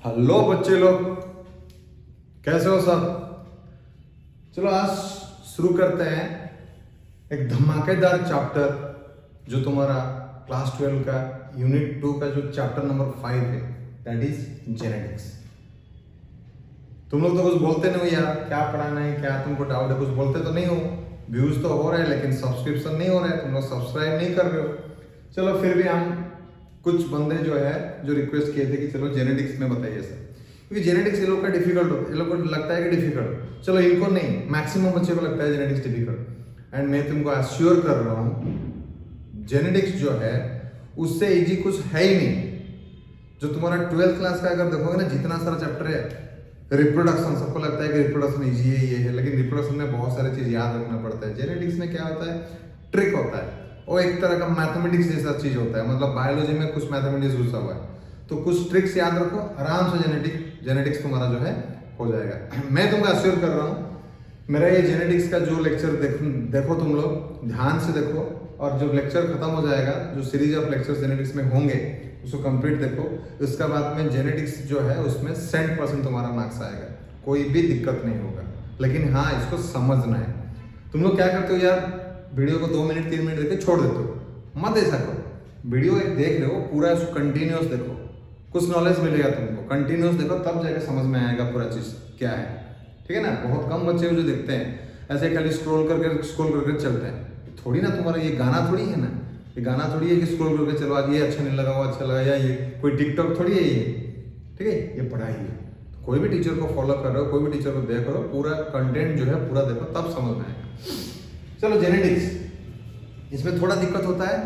Hello बच्चे लोग, कैसे हो सब। चलो आज शुरू करते हैं एक धमाकेदार चैप्टर जो तुम्हारा क्लास 12 का यूनिट 2 का जो चैप्टर नंबर 5 है, दैट इज जेनेटिक्स। तुम लोग तो कुछ बोलते नहीं हो यार, क्या पढ़ाना है, क्या तुमको डाउट है, कुछ बोलते तो नहीं हो। व्यूज तो हो रहे हैं लेकिन सब्सक्रिप्शन नहीं हो रहा है, तुम लोग सब्सक्राइब नहीं कर रहे हो। चलो फिर भी हम कुछ बंदे जो है जो रिक्वेस्ट किए थे कि चलो जेनेटिक्स में बताइए सर, क्योंकि जेनेटिक्स ये लोग का डिफिकल्ट होता है, ये लोग को लगता है कि डिफिकल्ट। चलो इनको नहीं, मैक्सिमम बच्चे को लगता है जेनेटिक्स डिफिकल्ट। एंड मैं तुमको अश्योर कर रहा हूँ जेनेटिक्स जो है उससे इजी कुछ है ही नहीं। जो तुम्हारा 12th क्लास का अगर देखोगे ना, जितना सारा चैप्टर है रिप्रोडक्शन, सबको लगता है कि रिप्रोडक्शन इजी है ये है, लेकिन रिप्रोडक्शन में बहुत सारी चीज याद रखना पड़ता है। जेनेटिक्स में क्या होता है, ट्रिक होता है, वो एक तरह का मैथमेटिक्स जैसा चीज होता है। मतलब बायोलॉजी में कुछ मैथमेटिक्स घुसा हुआ है, तो कुछ ट्रिक्स याद रखो, आराम से जेनेटिक्स तुम्हारा जो है हो जाएगा। मैं तुमको अश्योर कर रहा हूँ, मेरा ये जेनेटिक्स का जो लेक्चर देखो तुम लोग ध्यान से देखो, और जब लेक्चर खत्म हो जाएगा, जो सीरीज ऑफ लेक्चर जेनेटिक्स में होंगे उसको कंप्लीट देखो। उसके बाद में जेनेटिक्स जो है उसमें 100% तुम्हारा मार्क्स आएगा, कोई भी दिक्कत नहीं होगा। लेकिन हाँ, इसको समझना है। तुम लोग क्या करते हो यार, वीडियो को 2 मिनट 3 मिनट देखे छोड़ देते हो, मत ऐसा करो। वीडियो एक देख रहे हो पूरा, उसको कंटिन्यूस देखो, कुछ नॉलेज मिलेगा तुमको। कंटिन्यूस देखो तब जाके समझ में आएगा पूरा चीज क्या है, ठीक है ना। बहुत कम बच्चे जो देखते हैं ऐसे खाली स्क्रॉल करके चलते हैं। थोड़ी ना तुम्हारा ये गाना थोड़ी है ना, ये गाना थोड़ी है कि स्क्रॉल करके चलो, आज ये अच्छा नहीं लगा वो अच्छा लगा, या ये कोई टिकटॉक थोड़ी है ये, ठीक है। ये पढ़ाई है, कोई भी टीचर को फॉलो कर रहे हो, कोई भी टीचर को देख रहे हो, पूरा कंटेंट जो है पूरा देखो तब समझ में आएगा। चलो जेनेटिक्स, इसमें थोड़ा दिक्कत होता है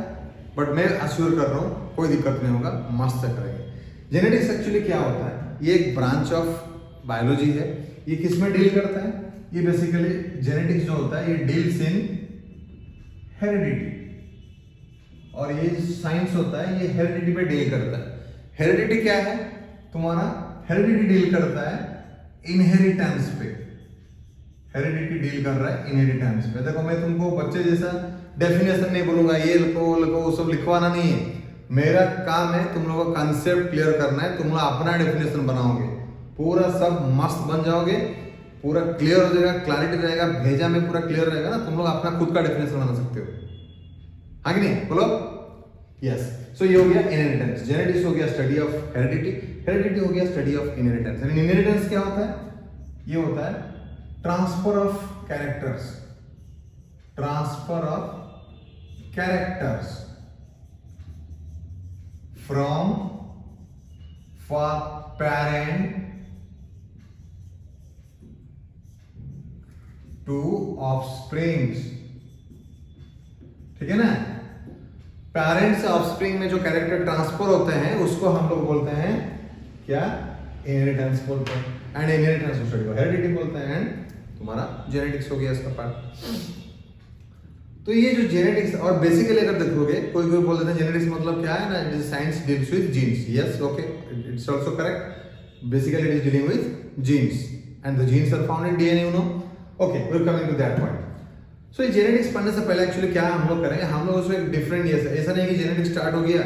बट मैं अश्योर कर रहा हूँ कोई दिक्कत नहीं होगा, मस्त से करेंगे। जेनेटिक्स एक्चुअली क्या होता है, ये एक ब्रांच ऑफ बायोलॉजी है। ये किस में डील करता है, ये बेसिकली जेनेटिक्स जो होता है ये डील्स इन हेरिडिटी, और ये साइंस होता है ये हेरिडिटी पे डील करता है। हेरिडिटी क्या है तुम्हारा, हेरिडिटी डील करता है इनहेरिटेंस पे। हेरिडिटी डील कर रहा है इनहेरिटेंस पे। देखो मैं तुमको बच्चे जैसा डेफिनेशन नहीं बोलूंगा, ये लिखो वो लिखो वो सब लिखवाना नहीं है। मेरा काम है तुम लोगों का कंसेप्ट क्लियर करना है। तुम लोग अपना डेफिनेशन बनाओगे, पूरा सब मस्त बन जाओगे, पूरा क्लियर हो जाएगा, क्लैरिटी रहेगा, भेजा में पूरा क्लियर रहेगा ना, तुम लोग अपना खुद का डेफिनेशन बना सकते हो, हाँ कि नहीं, बोलो यस। सो ये हो गया इनहेरिटेंस। जेनेटिक्स हो गया स्टडी ऑफ हेरिडिटी, हेरिडिटी हो गया स्टडी ऑफ इनहेरिटेंस। इनहेरिटेंस क्या होता है, ये होता है transfer of characters, transfer of characters from parent to offsprings, ठीक है ना। पेरेंट से ऑफस्प्रिंग में जो कैरेक्टर ट्रांसफर होते हैं उसको हम लोग बोलते हैं क्या, इनहेरिटेंस बोलते हैं। एंड इनहेरिटेंस स्टडी को हेरिडिटी बोलते हैं। एंड तुम्हारा जेनेटिक्स हो गया इसका पार्ट। तो ये जो जेनेटिक्स, और बेसिकली अगर देखोगे कोई बोल देता है जेनेटिक्स मतलब क्या है ना, science deals with genes. Yes, okay, it's also correct. Basically it is dealing with genes and the genes are found in DNA, you know. Okay, we are coming to that point. So ये genetics पढ़ने से पहले actually क्या हम लोग करेंगे, हम लोग उसमें एक डिफरेंट ये ऐसा नहीं कि जेनेटिक्स स्टार्ट हो गया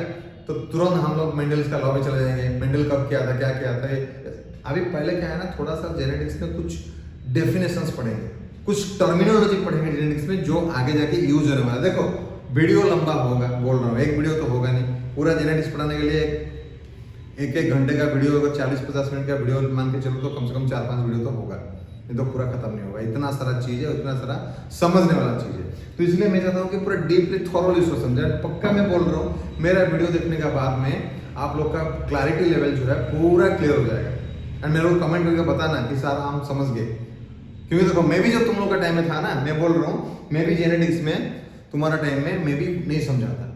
तो तुरंत हम लोग मेंडल्स का लॉ में चले जाएंगे। मेंडल कब क्या था, क्या क्या था। अभी पहले क्या है ना, थोड़ा सा जेनेटिक्स में कुछ डेफिनेशंस पढ़ेंगे, कुछ टर्मिनोलॉजी पढ़ेंगे जेनेटिक्स में जो आगे जाके यूज होने वाला है। देखो वीडियो लंबा होगा, बोल रहा हूँ, एक वीडियो तो होगा नहीं। पूरा जेनेटिक्स पढ़ाने के लिए एक घंटे का वीडियो, अगर 40-50 मिनट का वीडियो मान के चलो तो कम से कम 4-5 वीडियो तो होगा, नहीं तो पूरा खत्म नहीं होगा। इतना सारा चीज है, इतना सारा समझने वाला चीज है। तो इसलिए मैं चाहता हूँ कि पूरा डीपली थॉरोली इसको समझे। पक्का मैं बोल रहा हूँ, मेरा वीडियो देखने के बाद में आप लोग का क्लैरिटी लेवल जो है पूरा क्लियर हो जाएगा। एंड मेरे को कमेंट करके बताना कि सर हम समझ गए, क्योंकि देखो मैं भी जब तुम लोग का टाइम में था ना, मैं बोल रहा हूँ, मैं भी जेनेटिक्स में तुम्हारा टाइम में मैं भी नहीं समझा था।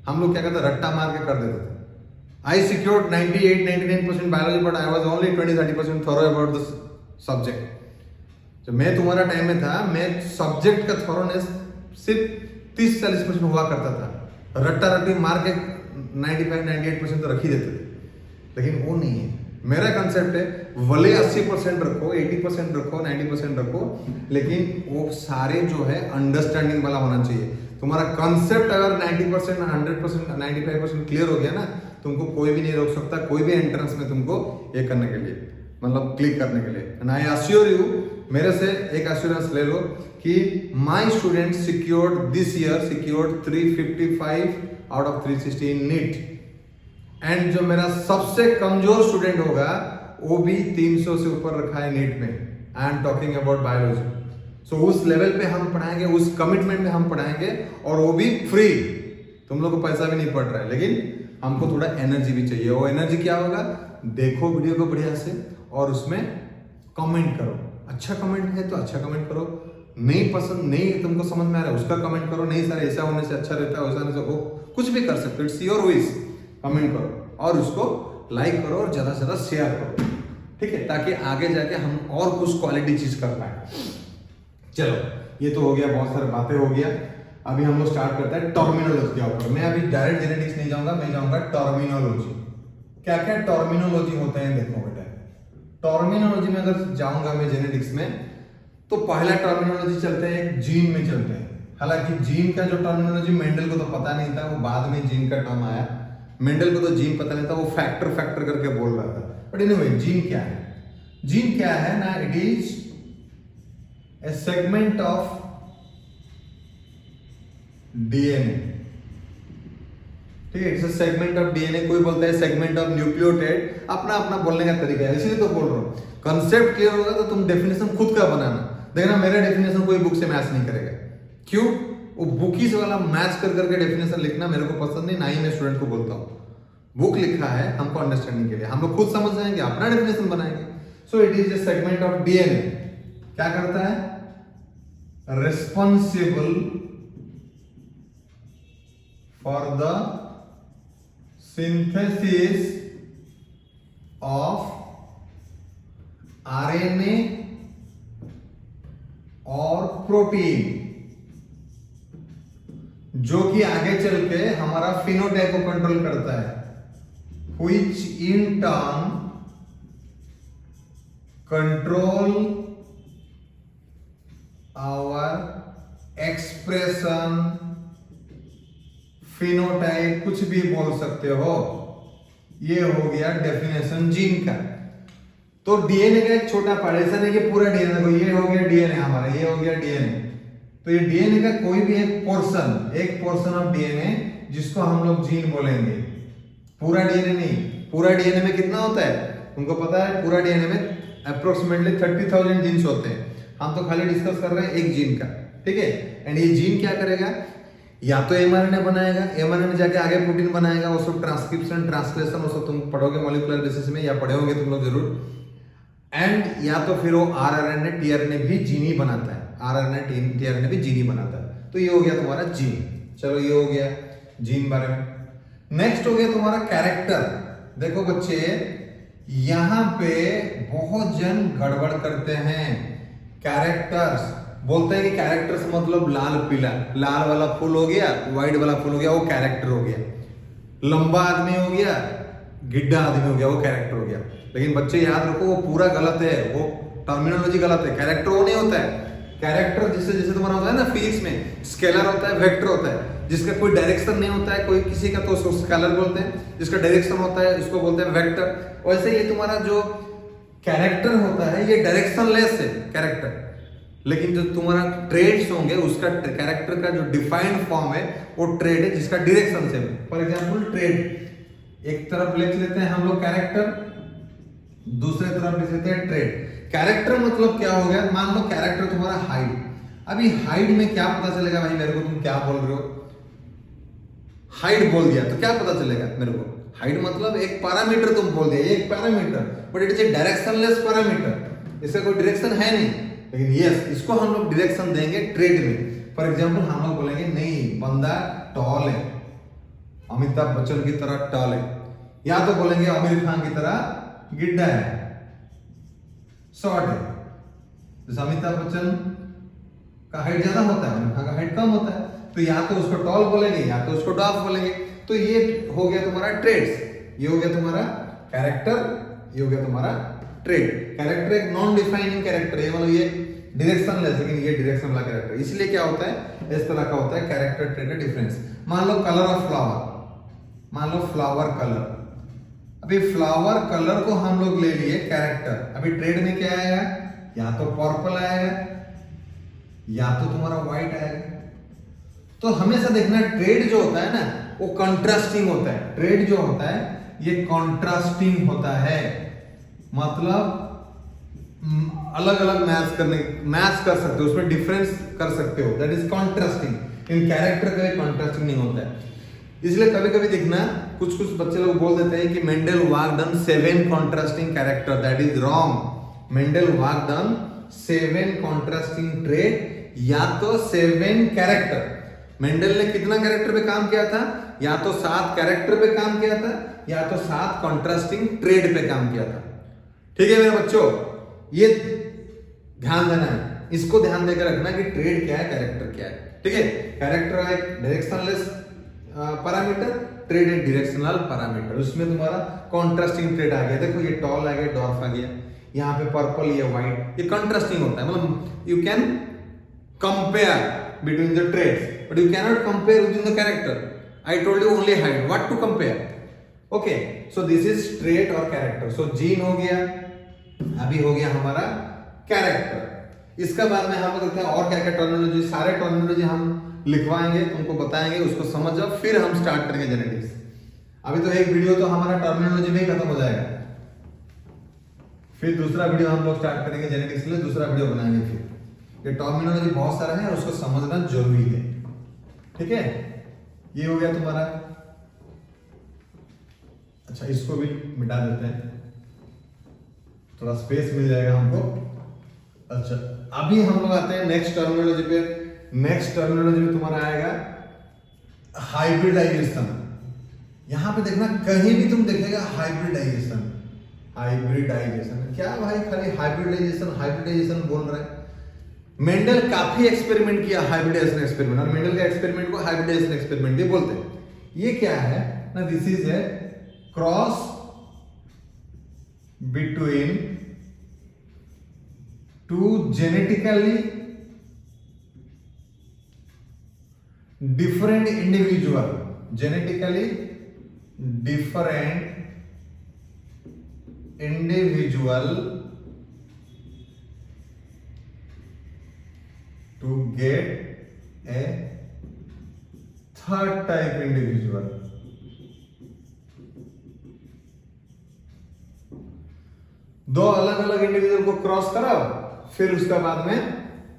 हम लोग क्या करते, रट्टा मार के कर देते थे। I secured 98-99% biology, but I was only 20-30% thorough about the subject. जब मैं तुम्हारा टाइम में था, मैं सब्जेक्ट का थॉरोनेस सिर्फ 30-40% हुआ करता था। रट्टा रट्टी मार के 95-98% तो रख ही देते थे, लेकिन वो नहीं है। मेरा कंसेप्ट है भले 80% रखो, 80% रखो, 90% रखो, लेकिन वो सारे जो है अंडरस्टैंडिंग वाला होना चाहिए। तुम्हारा कंसेप्ट अगर 90%, 100%, 95% क्लियर हो गया ना, तुमको कोई भी नहीं रोक सकता, कोई भी एंट्रेंस में तुमको ये करने के लिए, मतलब क्लिक करने के लिए। एंड आई अश्योर यू, मेरे से एक अश्योरेंस ले लो कि my student secured this year secured 355 out of 360 in NEET. And जो मेरा सबसे कमजोर स्टूडेंट होगा वो भी 300 से ऊपर रखा है नीट में। I am talking about biology. So उस लेवल पे हम पढ़ाएंगे, उस कमिटमेंट में हम पढ़ाएंगे, और वो भी फ्री। तुम लोग को पैसा भी नहीं पड़ रहा है, लेकिन हमको थोड़ा एनर्जी भी चाहिए। वो एनर्जी क्या होगा, देखो वीडियो को बढ़िया से और उसमें कमेंट करो। अच्छा कमेंट है तो अच्छा कमेंट करो, नहीं पसंद, नहीं तुमको समझ में आ रहा है उसका कमेंट करो, नहीं सर ऐसा होने से अच्छा रहता है, वैसा होने से वो कुछ भी कर सकते हो, इट्स योर विश। कमेंट करो और उसको लाइक करो और ज्यादा से ज्यादा शेयर करो, ठीक है, ताकि आगे जाके हम और कुछ क्वालिटी चीज कर पाए। चलो ये तो हो गया, बहुत सारी बातें हो गया। अभी हम लोग स्टार्ट करते हैं टर्मिनोलॉजी के ऊपर। मैं अभी डायरेक्ट जेनेटिक्स नहीं जाऊंगा, मैं जाऊंगा टर्मिनोलॉजी। क्या क्या टर्मिनोलॉजी होते हैं देखो बेटा। टर्मिनोलॉजी में अगर जाऊंगा मैं जेनेटिक्स में, तो पहला टर्मिनोलॉजी चलते हैं एक जीन में चलते हैं। हालांकि जीन का जो टर्मिनोलॉजी मेंडल को तो पता नहीं था, वो बाद में जीन का टर्म आया। मेंडल को तो जीन पता नहीं था, वो फैक्टर फैक्टर करके बोल रहा था। बट एनीवे जीन क्या है, जीन क्या है ना, it is A segment of DNA, ठीक है, it's a segment of DNA. कोई बोलता है सेगमेंट ऑफ न्यूक्लियोटाइड, अपना अपना बोलने का तरीका है, इसीलिए तो बोल रहा हूं। कंसेप्ट क्लियर होगा तो तुम डेफिनेशन खुद का बनाना। देखना मेरा डेफिनेशन कोई बुक से मैच नहीं करेगा। क्यों? वो बुकीज वाला मैच कर करके डेफिनेशन लिखना मेरे को पसंद नहीं, ना ही मैं स्टूडेंट को बोलता हूं। बुक लिखा है हमको अंडरस्टैंडिंग के लिए, हम लोग खुद समझ जाएंगे, अपना डेफिनेशन बनाएंगे। So it is A segment of DNA. क्या करता है? Responsible for the synthesis of RNA और प्रोटीन, जो कि आगे चल के हमारा फिनोटाइप को कंट्रोल करता है, which in turn control our expression, phenotype, कुछ भी बोल सकते हो। ये हो गया डेफिनेशन जीन का। तो डीएनए का एक छोटा पार्ट, ऐसा नहीं कि पूरा डीएनए को, ये हो गया डीएनए हमारा, ये हो गया डीएनए। तो ये डीएनए का कोई भी एक पोर्शन ऑफ डीएनए जिसको हम लोग जीन बोलेंगे। पूरा डीएनए नहीं, पूरा डीएनए में कितना होता है तुमको पता है? पूरा डीएनए में अप्रोक्सीमेटली 30,000 जीन्स होते हैं। हम तो खाली डिस्कस कर रहे हैं एक जीन का, ठीक है। एंड ये जीन क्या करेगा? या तो एमआरएनए बनाएगा, एमआरएनए जाके आगे प्रोटीन बनाएगा, वो सब ट्रांसक्रिप्शन ट्रांसलेशन वो सब तुम पढ़ोगे मॉलिक्यूलर बेसिस में, या पढ़े होंगे तुम लोग जरूर। एंड या तो फिर वो आरआरएनए टीआरएनए भी जीन ही बनाता है, आरआरएनए टीआरएनए भी जीन ही बनाता है। तो ये हो गया तुम्हारा जीन। चलो ये हो गया जीन बारे में। नेक्स्ट हो गया तुम्हारा कैरेक्टर। देखो बच्चे, यहां पे बहुत जन गड़बड़ करते हैं। कैरेक्टर्स बोलते हैं कि कैरेक्टर्स मतलब लाल पीला, लाल वाला फूल हो गया, व्हाइट वाला फूल हो गया, वो कैरेक्टर हो गया। लंबा आदमी हो गया, गिड्ढा आदमी हो गया, वो कैरेक्टर हो गया। लेकिन बच्चे याद रखो, वो पूरा गलत है, वो टर्मिनोलॉजी गलत है। कैरेक्टर वो नहीं होता है। कैरेक्टर जैसे जैसे तुम्हारा होता है ना फिजिक्स में, स्केलर होता है, वेक्टर होता है, जिसका कोई डायरेक्शन नहीं होता है, कोई किसी का तो उसको स्केलर बोलते हैं, जिसका डायरेक्शन होता है उसको बोलते हैं वेक्टर। वैसे ये तुम्हारा जो कैरेक्टर होता है ये डायरेक्शनलेस है कैरेक्टर, लेकिन जो तुम्हारा ट्रेड्स होंगे उसका कैरेक्टर का जो डिफाइंड फॉर्म है वो ट्रेड है जिसका डायरेक्शन से। फॉर एग्जांपल ट्रेड एक तरफ लिख लेते हैं हम लोग कैरेक्टर, दूसरे तरफ लिख लेते हैं ट्रेड। कैरेक्टर मतलब क्या हो गया? मान लो कैरेक्टर तुम्हारा हाइट। अभी हाइट में क्या पता चलेगा भाई मेरे को, तुम क्या बोल रहे हो? हाइट बोल दिया तो क्या पता चलेगा मेरे को? हाइट मतलब एक पैरामीटर तुम बोल दिया, एक parameter, but it is a directionless parameter, इसका कोई डायरेक्शन है नहीं। लेकिन यस, इसको हम लोग डायरेक्शन देंगे ट्रेड में। फॉर एग्जांपल हम लोग बोलेंगे नहीं बंदा टॉल है, अमिताभ बच्चन की तरह टॉल है, या तो बोलेंगे आमिर खान की तरह गिड्ढा है, शॉर्ट है। जैसे अमिताभ बच्चन का हाइट ज्यादा होता है, आमिर खान का हाइट कम होता है, तो या तो उसको टॉल बोलेंगे या तो उसको डॉफ बोलेंगे। तो ये हो गया तुम्हारा ट्रेड्स, ये हो गया तुम्हारा कैरेक्टर, ये हो गया तुम्हारा ट्रेड। कैरेक्टर एक नॉन डिफाइनिंग कैरेक्टर है, मतलब ये डायरेक्शन लेस, लेकिन ये डायरेक्शन वाला कैरेक्टर। इसलिए क्या होता है, इस तरह का होता है कैरेक्टर ट्रेड का डिफरेंस। मान लो कलर ऑफ फ्लावर, मान लो फ्लावर कलर। अभी फ्लावर कलर को हम लोग ले लिए कैरेक्टर। अभी ट्रेड में क्या आएगा, या तो पर्पल आएगा या तो तुम्हारा व्हाइट आएगा। तो हमेशा देखना ट्रेड जो होता है ना वो कंट्रास्टिंग होता है। ट्रेड जो होता है ये कंट्रास्टिंग होता है, मतलब अलग अलग मैच कर सकते हो, उसमें डिफरेंस कर सकते हो, that is contrasting. In character का कंट्रास्टिंग नहीं होता है। इसलिए कभी कभी देखना कुछ कुछ बच्चे लोग बोल देते हैं कि Mendel work done 7 contrasting character, that is wrong. Mendel work done 7 contrasting trade या तो 7 कैरेक्टर। मेंडल ने कितना कैरेक्टर पे काम किया था, या तो 7 कैरेक्टर पे काम किया था या तो 7 कंट्रास्टिंग ट्रेड पे काम किया था। ठीक है मेरे बच्चों, ये ध्यान देना है, इसको ध्यान देकर रखना कि ट्रेड क्या है, कैरेक्टर क्या है। ठीक है, कैरेक्टर एक डायरेक्शनलेस पैरामीटर, ट्रेड एक डायरेक्शनल पैरामीटर। उसमें तुम्हारा कंट्रास्टिंग ट्रेड आ गया। देखो ये टॉल आ गया, डॉर्फ आ गया, यहाँ पे पर्पल, ये व्हाइट, ये कंट्रास्टिंग होता है। मतलब you can compare between the traits but you cannot compare within the character. I told you only height, what to compare. Okay, so this is trait or character. So gene हो गया, अभी हो गया हमारा character. इसका बाद में हम लोग देखते हैं और क्या क्या टर्मिनोलॉजी, सारे टर्मिनोलॉजी हम लिखवाएंगे, तुमको बताएंगे, उसको समझ जाओ, फिर हम स्टार्ट करेंगे जेनेटिक्स। अभी तो एक वीडियो तो हमारा टर्मिनोलॉजी में ही खत्म हो जाएगा, फिर दूसरा वीडियो हम लोग स्टार्ट करेंगे जेनेटिक्स के लिए, दूसरा वीडियो बनाएंगे। फिर ये टर्मिनोलॉजी बहुत सारा है और उसको समझना जरूरी है। ठीक है, ये हो गया तुम्हारा। अच्छा, इसको भी मिटा देते हैं, थोड़ा स्पेस मिल जाएगा हमको। अच्छा, अभी हम लोग आते हैं नेक्स्ट टर्मिनोलॉजी पे। नेक्स्ट टर्मिनोलॉजी में तुम्हारा आएगा हाइब्रिडाइजेशन। यहां पे देखना, कहीं भी तुम देखेगा हाइब्रिडाइजेशन। हाइब्रिडाइजेशन क्या भाई, खाली हाइब्रिडाइजेशन बोल रहा है। मेंडल काफी एक्सपेरिमेंट किया, हाइब्रिडाइजेशन एक्सपेरिमेंट, और मेंडल के एक्सपेरिमेंट को हाइब्रिडाइजेशन एक्सपेरिमेंट भी बोलते हैं। ये क्या है ना, this is a cross between 2 genetically different individual, genetically different individual to get a third type individual. दो अलग अलग इंडिविजुअल को क्रॉस कराओ, फिर उसके बाद में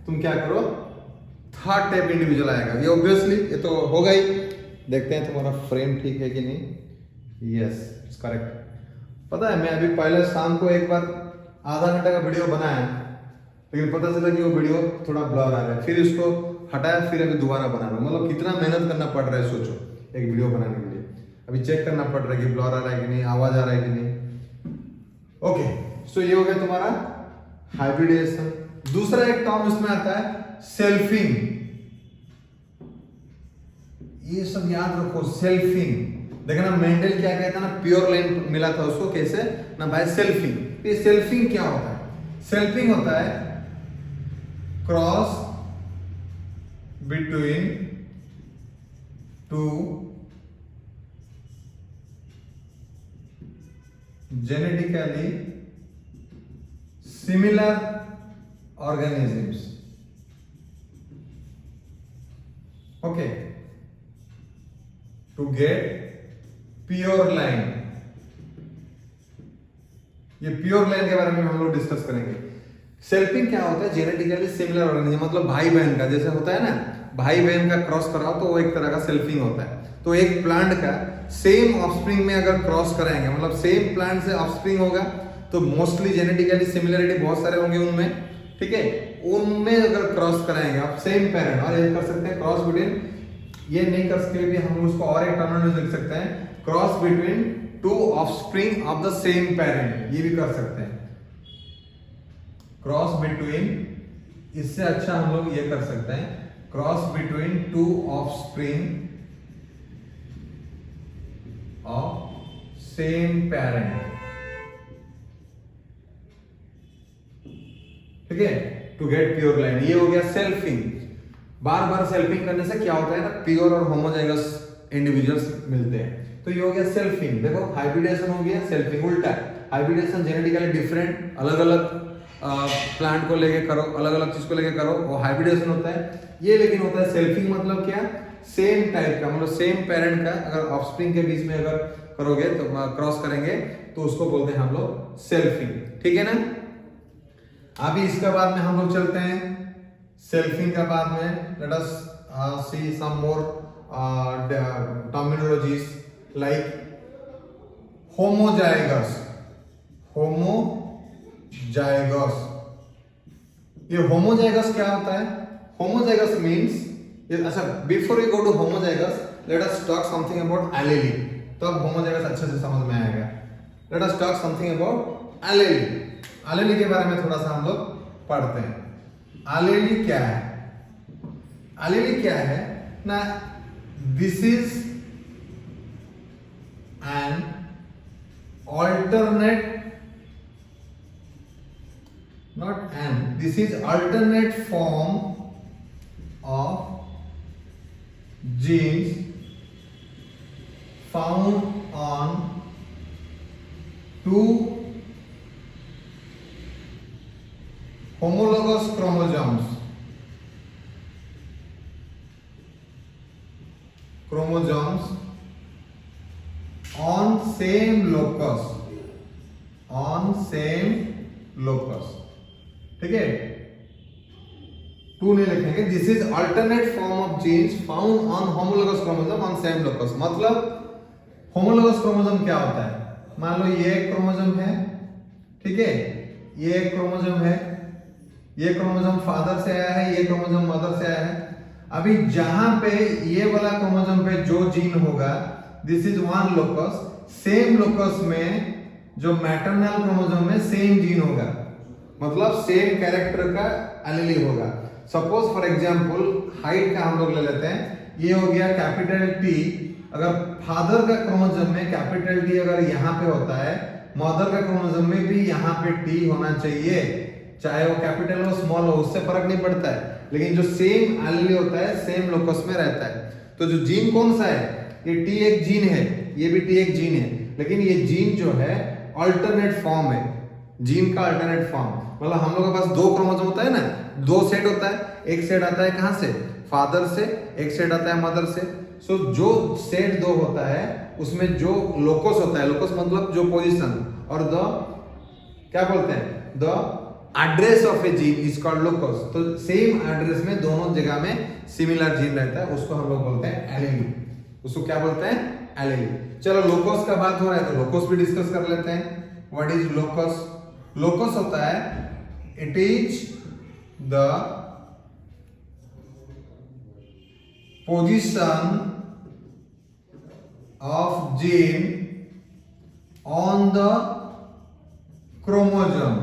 तुम क्या करो, थर्ड टाइप इंडिविजुअल आएगा। ये ऑब्वियसली ये तो होगा ही। देखते हैं तुम्हारा फ्रेम ठीक है कि नहीं। Yes, correct. पता है मैं अभी पहले शाम को एक बार आधा घंटा का वीडियो बनाया, लेकिन पता चला कि वो वीडियो थोड़ा ब्लर आ रहा है, फिर उसको हटाया, फिर अभी दोबारा बना रहा हूं। मतलब कितना मेहनत करना पड़ रहा है, सोचो, एक वीडियो बनाने के लिए। अभी चेक करना पड़ रहा है कि ब्लर आ रहा है कि नहीं, आवाज आ रहा है कि नहीं। ओके, सो ये हो गया तुम्हारा हाइब्रिडाइजेशन। दूसरा एक टर्म इसमें आता है सेल्फिंग। ये सब याद रखो, सेल्फिंग। देखना मेंडल क्या कहता है ना, प्योर लाइन मिला था उसको, कैसे ना भाई, सेल्फिंग। ये सेल्फिंग क्या होता है? सेल्फिंग होता है cross between 2 genetically similar organisms. Okay, to get pure line. ये प्योर लाइन के बारे में हम लोग डिस्कस करेंगे। सेल्फिंग क्या होता है? जेनेटिकली सिमिलर ऑर्गेनिज्म, मतलब भाई बहन का, जैसे होता है ना भाई बहन का क्रॉस कराओ तो वो एक तरह का सेल्फिंग होता है। तो एक प्लांट का सेम ऑफस्प्रिंग में अगर क्रॉस कराएंगे, मतलब सेम प्लांट से ऑफस्प्रिंग होगा, तो मोस्टली जेनेटिकली सिमिलरिटी बहुत सारे होंगे उनमें। ठीक है, उनमें अगर क्रॉस कराएंगे आप सेम पेरेंट, और ये कर सकते हैं क्रॉस बिटवीन, ये नहीं कर सकते भी हम उसको और एक टर्मिनोलॉजी लिख सकते हैं, cross between 2 offspring of the same parent, ये भी कर सकते हैं। क्रॉस बिटवीन, इससे अच्छा हम लोग ये कर सकते हैं, cross between 2 offspring of same parent. ठीक है, टू गेट प्योर लाइन। ये हो गया सेल्फिंग। बार बार सेल्फिंग करने से क्या होता है ना, प्योर और होमोजाइगस इंडिविजुअल्स मिलते हैं। तो ये हो गया सेल्फिंग। देखो हाइब्रिडेशन हो गया, सेल्फिंग उल्टा है। हाइब्रिडेशन जेनेटिकली डिफरेंट, अलग अलग प्लांट को लेके करो, अलग अलग चीज को लेके करो, वो हाइब्रिडेशन होता है। ये लेकिन होता है सेल्फिंग, मतलब क्या, सेम टाइप का, मतलब सेम पेरेंट का अगर ऑफस्प्रिंग के बीच में अगर करोगे तो क्रॉस करेंगे तो उसको बोलते हैं हम लोग सेल्फिंग। ठीक है ना। अभी इसके बाद में हम लोग चलते हैं सेल्फिंग का बाद में, let us see some more terminologies like homozygous. Homozygous, ये होमोजाइगस क्या होता है? होमोजाइगस मींस, अच्छा before you go to homozygous let us talk something about allele, तब होमोजाइगस अच्छे से समझ में आएगा। Let us talk something about allele. Allele के बारे में थोड़ा सा हम लोग पढ़ते हैं। एलीली क्या है? एलीली क्या है ना, this is an alternate, not an, this is alternate form of genes found on two homologous chromosomes on same locus, ठीक है। टू नहीं लिखेंगे, this is alternate form of genes found on homologous chromosome on same locus. मतलब homologous chromosome क्या होता है? मान लो ये एक क्रोमोसोम है, ठीक है, ये एक क्रोमोसोम है, ये क्रोमोसोम फादर से आया है, ये क्रोमोसोम मदर से आया है। अभी जहां पे ये वाला क्रोमोसोम पे जो जीन होगा, this is one locus, same locus में जो मैटरनल क्रोमोसोम में सेम जीन होगा, मतलब सेम कैरेक्टर का एलीली होगा। सपोज फॉर एग्जांपल हाइट का हम लोग ले लेते हैं, ये हो गया कैपिटल टी। अगर फादर का क्रोमोसोम में कैपिटल टी अगर यहाँ पे होता है, मदर का क्रोमोसोम में भी यहाँ पे टी होना चाहिए, चाहे वो कैपिटल हो स्मॉल हो, उससे फर्क नहीं पड़ता है। लेकिन जो सेम एलीली होता है सेम लोकस में रहता है। तो जो जीन कौन सा है? ये टी एक जीन है, ये भी टी एक जीन है, लेकिन ये जीन जो है अल्टरनेट फॉर्म है, जीन का अल्टरनेट फॉर्म। मतलब हम लोग के पास दो क्रोमोसोम होता है ना, दो सेट होता है, एक सेट आता है कहां से? फादर से, एक सेट आता है मदर से। सो जो सेट दो होता है उसमें जो लोकस होता है, लोकस मतलब जो पोजीशन, और द क्या बोलते हैं, the address of a gene is called locus. तो सेम एड्रेस में दोनों जगह में सिमिलर जीन रहता है, उसको हम लोग बोलते हैं एलीली। उसको क्या बोलते हैं? एलीली। चलो लोकस का बात हो रहा है तो लोकस भी डिस्कस कर लेते हैं। What is locus? लोकस होता है, it is the position of gene on the chromosome.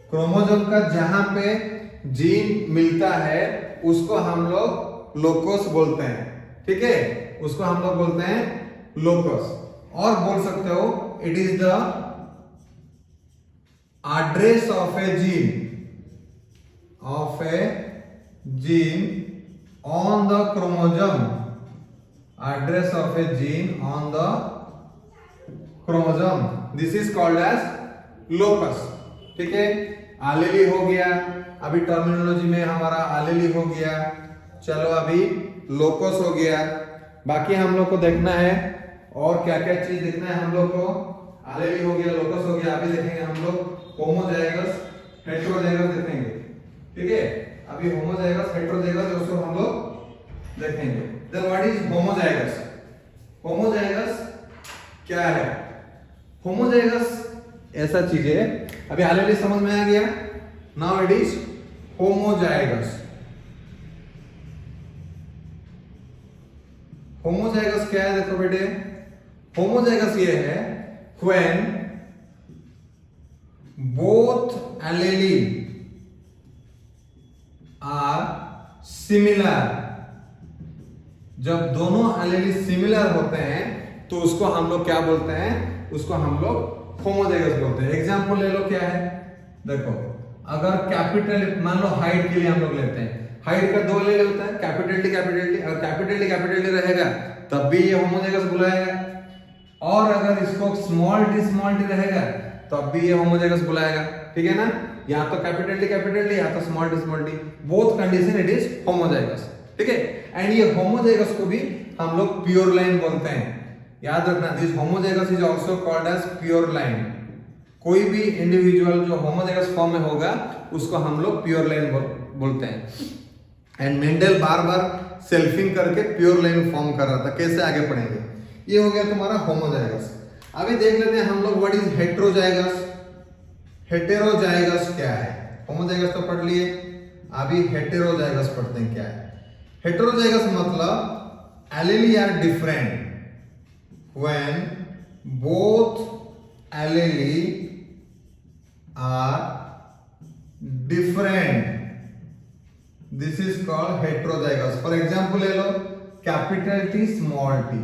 Chromosome का जहां पे जीन मिलता है उसको हम लोग लोकस बोलते हैं, ठीक है, उसको हम लोग बोलते हैं लोकस। और बोल सकते हो it is the address of a gene on the chromosome, address of a gene on the chromosome, this is called as locus, ठीक है। एलीली हो गया, अभी टर्मिनोलॉजी में हमारा एलीली हो गया। चलो अभी लोकस हो गया, बाकी हम लोग को देखना है और क्या क्या चीज देखना है हम लोग को। एलीली हो गया, लोकस हो गया, अभी देखेंगे हम लोग होमोजाइगस, हेटेरोजाइगस देखेंगे, ठीक है। अभी होमोजाइगस, हेटेरोजाइगस उसको हम लोग देखेंगे। Then what is homozygous? Homozygous क्या है? होमोजाइगस ऐसा चीज है, अभी एलीली समझ में आ गया। Now it is homozygous. Homozygous क्या है? देखो बेटे, होमोजाइगस ये है when both allele are similar। जब दोनों एलीली सिमिलर होते हैं तो उसको हम लोग क्या बोलते हैं? उसको हम लोग होमोजाइगस बोलते हैं। एग्जांपल ले लो, क्या है? देखो, अगर कैपिटल, मान लो हाइट के लिए हम लोग लेते हैं, हाइट का दो एलील होता है, कैपिटल टी, अगर कैपिटल टी रहेगा तब भी ये होमोजाइगस बुलाएगा, और अगर इसको स्मॉल टी रहेगा तब भी ये होमोजाइगस बुलाएगा, ठीक है ना। या तो कैपिटल टी या तो small T, both condition it is homozygous, ठीक है। एंड ये होमोजाइगस को भी हम लोग प्योर लाइन बोलते हैं, याद रखना, this homozygous is also called as pure line. कोई भी इंडिविजुअल जो होमोजाइगस फॉर्म में होगा उसको हम लोग प्योर लाइन बोलते हैं। And Mendel bar bar selfing करके प्योर लाइन फॉर्म कर रहा था। कैसे आगे पढ़ेंगे, ये हो गया तुम्हारा होमोजाइगस। अभी देख लेते हैं हम लोग व्हाट इज हेटेरोजाइगस। हेटेरोजाइगस क्या है, होमोजाइगस तो पढ़ लिए, अभी हेटेरोजाइगस पढ़ते हैं क्या है। हेटेरोजाइगस मतलब allele are different when both allele are different, this is called heterozygous. For example ले लो कैपिटल टी स्मॉल टी,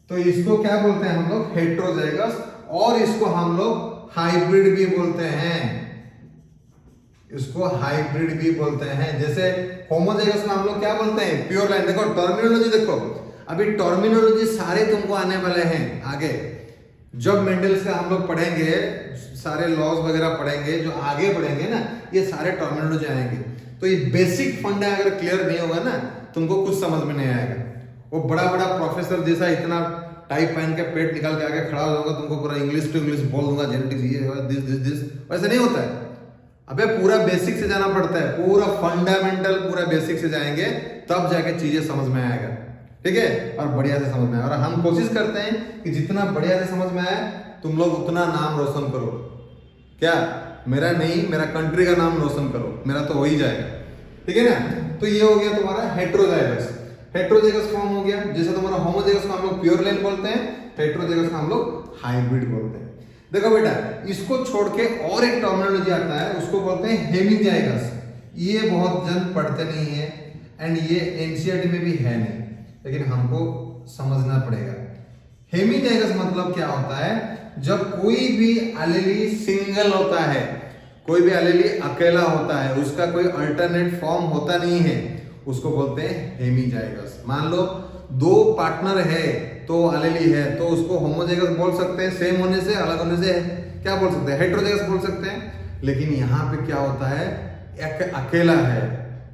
तो इसको क्या बोलते हैं हम लोग, हेटेरोजाइगस, और इसको हम लोग हाइब्रिड भी बोलते हैं, इसको हाइब्रिड भी बोलते हैं। जैसे होमोजाइगस में हम लोग क्या बोलते हैं, प्योर लाइन। देखो टर्मिनोलॉजी देखो, अभी टर्मिनोलॉजी सारे तुमको आने वाले हैं आगे, जब मेंडल्स का हम लोग पढ़ेंगे, सारे लॉज वगैरह पढ़ेंगे, जो आगे पढ़ेंगे ना, ये सारे टर्मिनोलॉजी आएंगे। तो ये बेसिक फंडा अगर क्लियर नहीं होगा ना, तुमको कुछ समझ में नहीं आएगा। वो बड़ा बड़ा प्रोफेसर जैसा इतना टाई पहन के पेट निकाल के आगे खड़ा हो जाऊंगा, तुमको पूरा इंग्लिश टू इंग्लिश बोल दूंगा, जेनेटिक्स ये दिस दिस दिस, वैसे नहीं होता है। अबे पूरा बेसिक से जाना पड़ता है, पूरा फंडामेंटल पूरा बेसिक से जाएंगे तब जाके चीजें समझ में आएगा, ठीक है, और बढ़िया से समझ में आए। और हम कोशिश करते हैं कि जितना बढ़िया से समझ में आए तुम लोग उतना नाम रोशन करो। क्या, मेरा नहीं, मेरा कंट्री का नाम रोशन करो, मेरा तो हो ही जाएगा, ठीक है ना। तो ये हो गया तुम्हारा हेटेरोजाइगस। हेटेरोजाइगस फॉर्म हो गया। जैसे तुम्हारा होमोजाइगस को हम लोग प्योर लाइन बोलते हैं, हेटेरोजाइगस को हम लोग हाइब्रिड बोलते हैं। देखो बेटा, इसको छोड़ के और एक टर्मिनोलॉजी आता है, उसको बोलते हैं हेमीजाइगस। ये बहुत जन पढ़ते नहीं है एंड ये एनसीईआरटी में भी है नहीं, लेकिन हमको समझना पड़ेगा। हेमीजाइगस मतलब क्या होता है, जब कोई भी एलीली सिंगल होता है, कोई भी एलीली अकेला होता है, उसका कोई अल्टरनेट फॉर्म होता नहीं है, उसको बोलते हैं हेमीजाइगस। मान लो दो पार्टनर है तो एलीली है, तो उसको होमोजाइगस बोल सकते हैं, सेम होने से अलग होने से क्या बोल सकते हैं, हेटेरोजाइगस बोल सकते हैं। लेकिन यहाँ पे क्या होता है, एक अकेला है,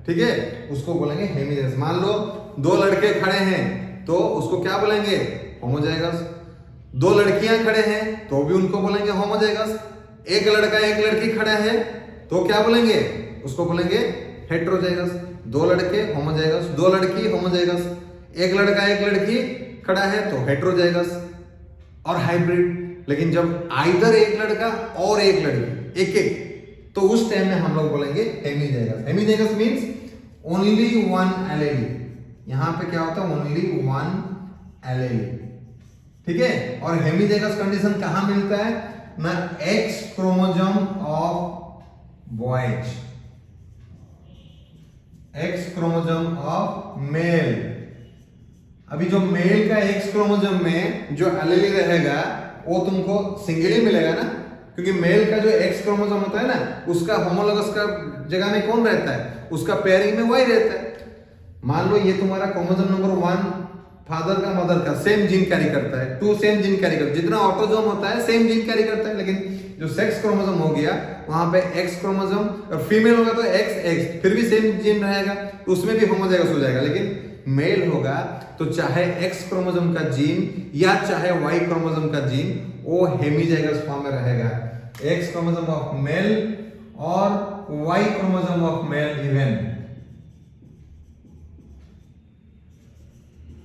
ठीक है, उसको बोलेंगे हेमीजाइगस। मान लो दो लड़के खड़े हैं तो उसको क्या बोलेंगे, होमोजाइगस। दो लड़कियां खड़े हैं तो भी उनको बोलेंगे होमोजाइगस। एक लड़का एक लड़की खड़ा है तो क्या बोलेंगे, उसको बोलेंगे हेटेरोजाइगस। दो लड़के होमोजाइगस, दो लड़की होमोजाइगस, एक लड़का एक लड़की खड़ा है तो हेटेरोजाइगस और हाइब्रिड। लेकिन जब आइदर एक लड़का और एक लड़की एक एक, तो उस टाइम में हम लोग बोलेंगे hemizygous. Hemizygous means only one allele. यहां पे क्या होता है, ओनली वन एलीली, ठीक है। और हेमीजाइगस कंडीशन कहां मिलता है ना, x chromosome of boys, x chromosome of mail. अभी जो मेल का एक्स क्रोमोसोम में जो एलीली रहेगा वो तुमको सिंगल ही मिलेगा ना, क्योंकि मेल का जो एक्स क्रोमोसोम होता है ना, उसका होमोलोगस का जगह में कौन रहता है, उसका पेयरिंग में वाई रहता है। मान लो ये तुम्हारा क्रोमोसोम नंबर 1 फादर का मदर का सेम जीन कैरी करता है, 2 सेम जीन कैरी करता है, जितना ऑटोसोम होता है सेम जीन कैरी करता है। लेकिन जो सेक्स क्रोमोसोम हो गया वहां पे एक्स क्रोमोसोम, और फीमेल होगा तो एक्स एक्स, फिर भी सेम जीन रहेगा, तो उसमें भी होमोजाइगस हो जाएगा। लेकिन मेल होगा तो चाहे एक्स क्रोमोसोम का जीन या चाहे वाई क्रोमोसोम का जीन, वो हेमीजाइगस फॉर्म में रहेगा। एक्स क्रोमोसोम ऑफ मेल और Y chromosome of male even,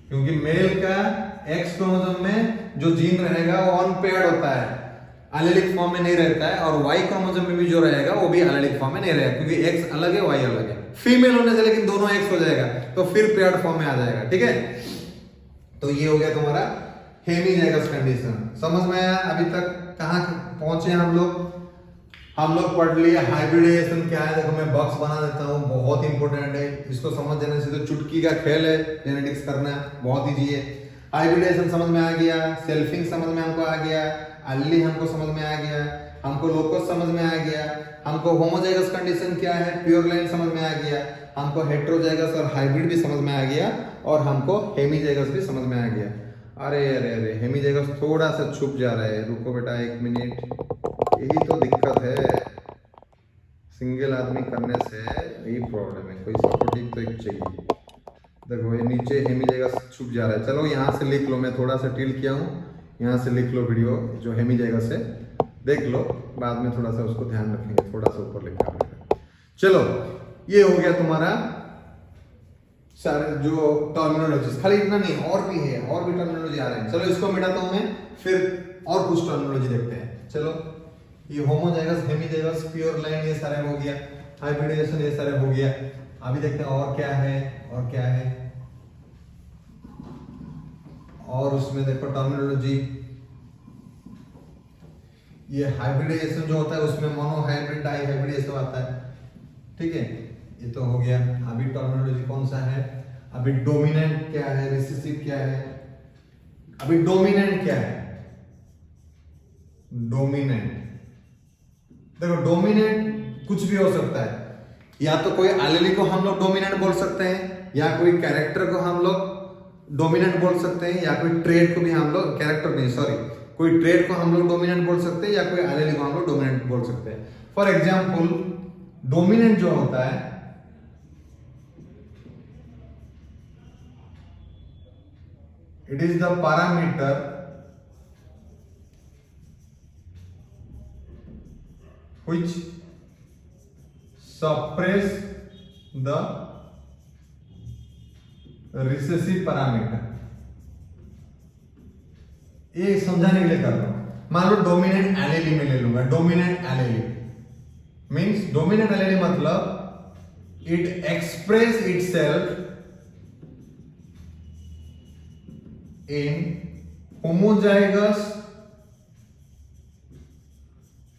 क्योंकि मेल का एक्स क्रोमोसोम में जो जीन रहेगा वो अनपेयर्ड होता है, एलेलिक फॉर्म में नहीं रहता है, और वाई क्रोमोसोम में भी जो रहेगा वो भी एलेलिक फॉर्म में नहीं रहेगा, क्योंकि एक्स अलग है वाई अलग है। फीमेल होने से लेकिन दोनों एक्स हो जाएगा तो फिर पेयर्ड फॉर्म में आ जाएगा, ठीक है। तो ये हो गया तुम्हारा हेमीजाइगस कंडीशन। समझ में आया अभी तक कहां पहुंचे हम लोग? हम लोग पढ़ लिया हाइब्रिडाइजेशन क्या है। देखो मैं बॉक्स बना देता हूँ, बहुत इंपॉर्टेंट है, इसको समझ जाने से तो चुटकी का खेल है जेनेटिक्स करना, बहुत ईजी है। हाइब्रिडाइजेशन समझ में आ गया, सेल्फिंग समझ में हमको आ गया, एलीली हमको समझ में आ गया, हमको लोकस समझ में आ गया, हमको होमोजाइगस कंडीशन क्या है, प्योर लाइन समझ में आ गया, हमको हेटेरोजाइगस और हाइब्रिड भी समझ में आ गया, और हमको हेमिजाइगस भी समझ में आ गया। अरे अरे अरे हेमिजाइगस थोड़ा सा छुप जा रहा है, रुको बेटा 1 मिनट, यही तो दिक्कत है, सिंगल आदमी करने से यही प्रॉब्लम है, कोई सपोर्टिव तो एक चाहिए। देखो ये नीचे हेमिजाइगस छुप जा रहा है, चलो यहाँ से लिख लो, मैं थोड़ा सा टिल्ट किया हूँ, यहाँ से लिख लो वीडियो जो हेमिजाइगस है, देख लो, बाद में थोड़ा सा उसको ध्यान रखेंगे, थोड़ा सा ऊपर लिखा है। चलो ये हो गया तुम्हारा सारे जो टर्मिनोलॉजी, खाली इतना नहीं और भी है, और भी टर्मिनोलॉजी आ रहे हैं। चलो इसको मिटाता हूं मैं, फिर और कुछ टर्मिनोलॉजी देखते हैं। चलो ये होमोजाइगस, हेमिजाइगस, प्योर लाइन ये सारे हो गया, हाइब्रिडाइजेशन ये सारे हो गया। अभी देखते हैं और क्या है, और क्या है, और उसमें देखो टर्मिनोलॉजी, ये हाइब्रिडाइजेशन जो होता है उसमें मोनो हाइब्रिड, डाई हाइब्रिड ये सब आता है, ठीक है, ये तो हो गया। अभी टर्मिनोलॉजी कौन सा है, अभी डोमिनेंट क्या है, रिसेसिव क्या है, अभी डोमिनेंट क्या है, डोमिनेंट, देखो डोमिनेंट कुछ भी हो सकता है, या तो कोई एलीली को हम लोग डोमिनेंट बोल सकते हैं, या कोई कैरेक्टर को हम लोग डोमिनेंट बोल सकते हैं, या कोई ट्रेड को भी हम लोग, कैरेक्टर नहीं सॉरी, कोई ट्रेड को हम लोग डोमिनेंट बोल सकते हैं, या कोई एलीली को हम लोग डोमिनेंट बोल सकते हैं। फॉर एग्जाम्पल डोमिनेंट जो होता है, it is the parameter which suppress the recessive parameter। ये समझाने के लिए कर रहा हूं, मान लो डोमिनेंट एलीली में ले लूंगा, डोमिनेंट एलीली मींस, डोमिनेंट एलीली मतलब it express itself in homozygous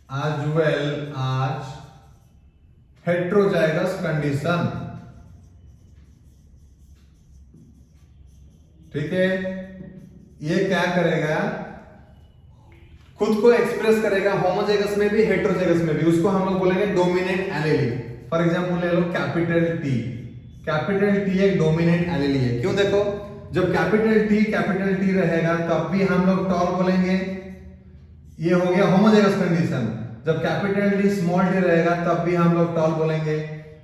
as well as heterozygous condition। ठीक है, ये क्या करेगा, खुद को एक्सप्रेस करेगा होमोजाइगस में भी हेटेरोजाइगस में भी, उसको हम लोग बोलेंगे डोमिनेंट एलीली। फॉर एग्जांपल ले लो कैपिटल टी, कैपिटल टी एक डोमिनेंट एलीली है, क्यों, देखो जब कैपिटल टी रहेगा तब भी हम लोग टॉल बोलेंगे, ये हो गया होमोजाइगस कंडीशन। जब कैपिटल टी स्मॉल टी रहेगा तब भी हम लोग टॉल बोलेंगे,